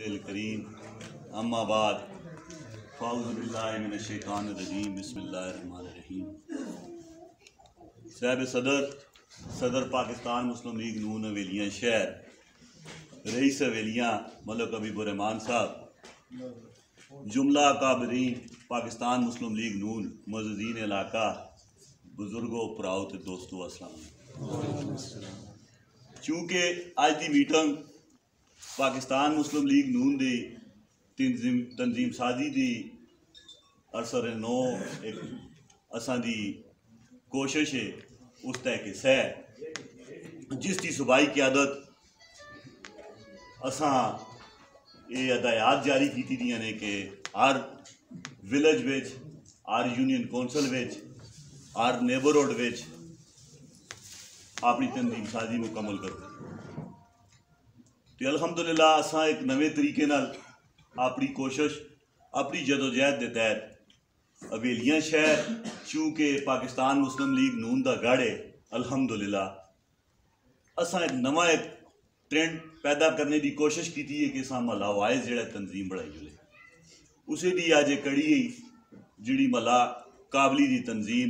الکریم اما بعد فاعوذ باللہ من الشیطان الرجیم بسم اللہ الرحمن الرحیم۔ صاحب صدر پاکستان مسلم لیگ نون اویلیاں شہر رئیس اویلیاں ملک حبیب الرحمان صاحب، جملہ کابرین پاکستان مسلم لیگ نون معززین علاقہ، بزرگوں پراؤ تے دوستو السلام علیکم۔ چونکہ آج دی میٹنگ پاکستان مسلم لیگ نون دی تنظیم سازی دی عرصر نو ایک اساں دی کوشش ہے اس تحت ہے جس کی صوبائی قیادت اساں یہ ہدایات جاری کی دیاں نے کہ ہر ولیج وچ، ہر یونین کونسل وچ، ہر نیبرہڈ وچ اپنی تنظیم سازی مکمل کرو۔ تو الحمدللہ اساں ایک نوے طریقے نال اپنی کوشش اپنی جدوجہد دے تحت اویلیاں شہر چونکہ پاکستان مسلم لیگ نون دا گڑھ ہے، الحمدللہ اساں ایک نواں ایک ٹرینڈ پیدا کرنے دی کوشش کی ہے کہ اساں محلہ وائز جڑا تنظیم بڑھائی ہوئے اسے دی آج کڑی ہے جڑی محلہ قابلی دی تنظیم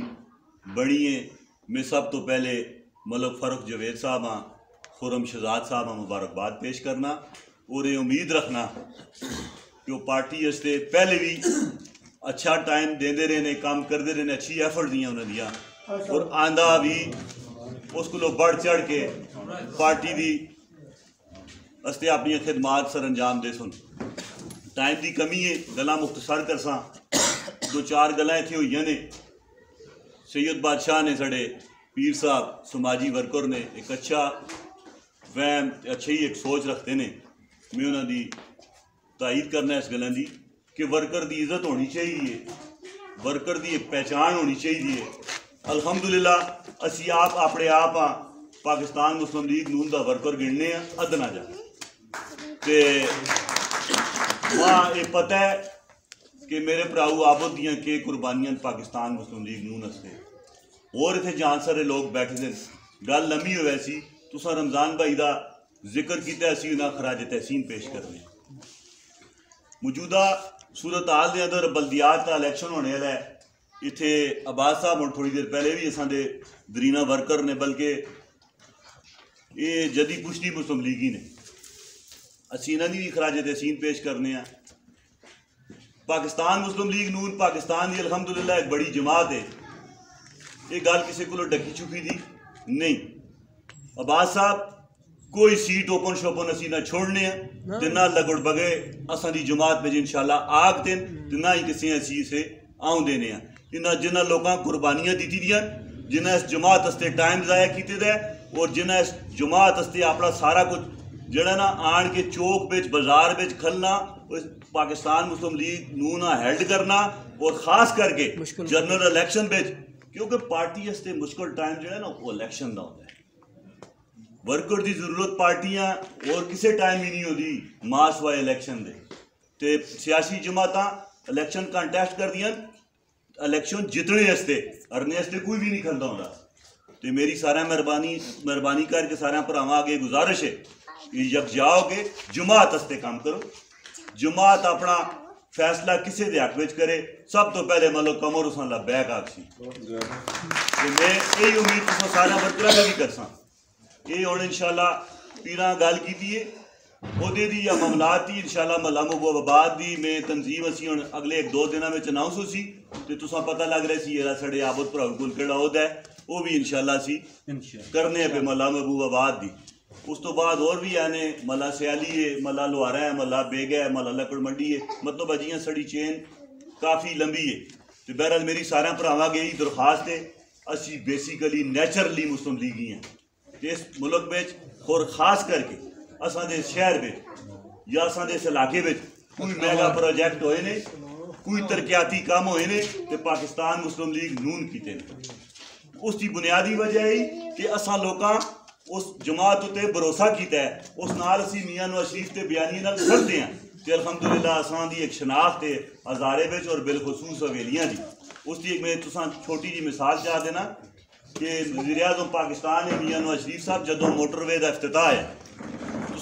بڑی ہے۔ میں سب تو پہلے ملک فاروق جوید صاحب ہاں، خرم شہزاد صاحب ہاں مبارکباد پیش کرنا اور یہ امید رکھنا کہ وہ پارٹی استے پہلے بھی اچھا ٹائم دیندے رہنے، کام کردے رہنے، اچھی ایفرٹ دیاں انہوں دیا اور آندہ بھی اس کو لوگ بڑھ چڑھ کے پارٹی دی استے اپنی خدمات سر انجام دے سن۔ ٹائم دی کمی ہے، گلاں مختصر کرساں، دو چار گلاں اتھے ہوئی نے۔ سید بادشاہ نے سڑے پیر صاحب سماجی ورکر نے ایک اچھا فہم اچھی ایک سوچ رکھتے ہیں، میں انہوں دی تائید کرنا اس گلوں دی کہ ورکر دی عزت ہونی چاہیے، ورکر دی ایک پہچان ہونی چاہیے۔ الحمدللہ اسی آپ اپنے آپ ہاں پاکستان مسلم لیگ نون دا ورکر گننے ہیں ادنا جا تے وہاں یہ پتہ ہے کہ میرے پراؤ آبد دیاں کے قربانیاں پاکستان مسلم لیگ نون ہستے اور اتنے جان سارے لوگ بیٹھے دے گل لمبی ہوئے سی تساں رمضان بھائی دا ذکر کیتا اسی انہاں خراج تحسین پیش کرنے۔ موجودہ صورتحال دے اندر بلدیات کا الیکشن ہونے والا ہے، اتنے عباس صاحب ہوں تھوڑی دیر پہلے بھی اساں دے درینہ ورکر نے بلکہ یہ جدی پشتی مسلم لیگی نے، اسی انہاں دی بھی خراج تحسین پیش کرنے ہیں۔ پاکستان مسلم لیگ نون پاکستان دی الحمدللہ ایک بڑی جماعت ہے، یہ گل کسی کو ڈکی چکی دی نہیں۔ عباس صاحب کوئی سیٹ اوپن شوپن اسی نہ چھوڑنے ہیں تے نہ لگڑ بگے اساں دی جماعت میں انشاءاللہ آگ دین تے نہ ہی کسی اسی سے آؤں دینے ہیں۔ جنہ لوگاں قربانیاں دیتی دیاں، جنہ اس جماعت استے ٹائم ضائع کیتے دے اور جنہ اس جماعت استے اپنا سارا کچھ جڑا نا آن کے چوک بچ بازار بچ کھلنا، پاکستان مسلم لیگ نونا ہیلڈ کرنا اور خاص کر کے جنرل الیکشن بچ، کیونکہ پارٹی استے مشکل ٹائم جو ہے نا وہ الیکشن دا ہوتا ہے۔ ورکر دی ضرورت پارٹیاں اور کسے ٹائم ہی نہیں ہوتی ماس وائے الیکشن دے تے سیاسی جماعتاں الیکشن کانٹیسٹ کر دیاں الیکشن جتنے استے ارنے استے کوئی بھی نہیں کھلتا ہوتا۔ تے میری سارا مہربانی کر کے سارا پراواں آگے گزارش ہے کہ یکجا ہو کے جماعت استے کام کرو، جماعت اپنا فیصلہ کسے دے حق وچ کرے۔ سب تو پہلے ملک کمر اساں لبیک آکسی تے میں یہی امید تساں سارا ورکراں نے بھی کرساں۔ یہ ہوں انشاءاللہ پیراں گل کی ہے عہدے دی یا معاملات دی انشاءاللہ محلہ محبوب آباد دی میں تنظیم اسی ہوں اگلے ایک دو دنوں میں اناؤنس ہو سی تے تساں پتہ لگ رہا سی یہ سڑے آبد پراؤ کول کیڑا عہدہ ہے وہ بھی انشاءاللہ اسی کرنے پہ محلہ محبوب آباد دی۔ اس تو بعد اور بھی آنے محلہ سیالی ہے، محلہ لوہارا ہے، محلہ بیگا ہے، محلہ لکڑ منڈی ہے، مطلب اجیاں سڑی چین کافی لمبی ہے۔ تو بہرحال میری سارا پراواں گئی درخواست ہے اسی بیسیکلی نیچرلی مسلم لیگی ہیں اس ملک بچ اور خاص کر کے اساں دے شہر بچ یا اساں دے اس علاقے بچ کوئی میگا پروجیکٹ ہوئے نے، کوئی ترقیاتی کام ہوئے نے تے پاکستان مسلم لیگ نون کیتے نے۔ اس کی بنیادی وجہ ہے کہ اساں لوکاں اس جماعت تے بھروسہ کیتا ہے، اس نال اسی میاں نواز شریف تے بیانی نال کھڑتے ہیں تے الحمدللہ اساں دی ایک شناخت ہے ہزارے بچ اور بالخصوص حویلیاں دی۔ اس کی ایک میں تساں چھوٹی جی مثال چاہ دینا کہ وزیر اعظم پاکستان ہے میاں نواز شریف صاحب جدوں موٹر وے کا افتتاح ہے